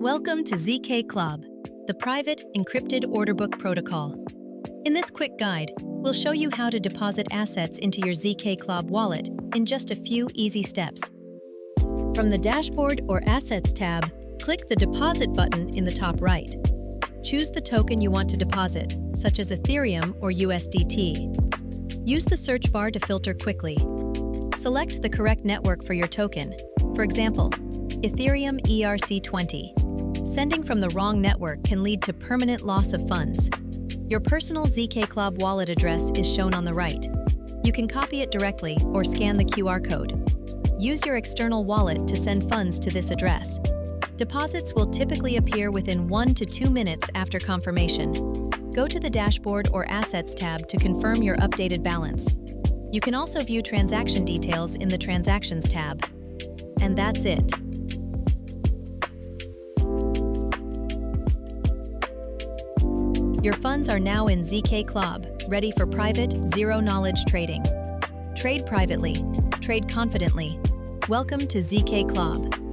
Welcome to zkCLOB, the private encrypted order book protocol. In this quick guide, we'll show you how to deposit assets into your zkCLOB wallet in just a few easy steps. From the Dashboard or Assets tab, click the Deposit button in the top right. Choose the token you want to deposit, such as Ethereum or USDT. Use the search bar to filter quickly. Select the correct network for your token. For example, Ethereum ERC20. Sending from the wrong network can lead to permanent loss of funds. Your personal zkCLOB wallet address is shown on the right. You can copy it directly or scan the QR code. Use your external wallet to send funds to this address. Deposits will typically appear within 1 to 2 minutes after confirmation. Go to the Dashboard or Assets tab to confirm your updated balance. You can also view transaction details in the Transactions tab. And that's it. Your funds are now in zkCLOB, ready for private, zero-knowledge trading. Trade privately. Trade confidently. Welcome to zkCLOB.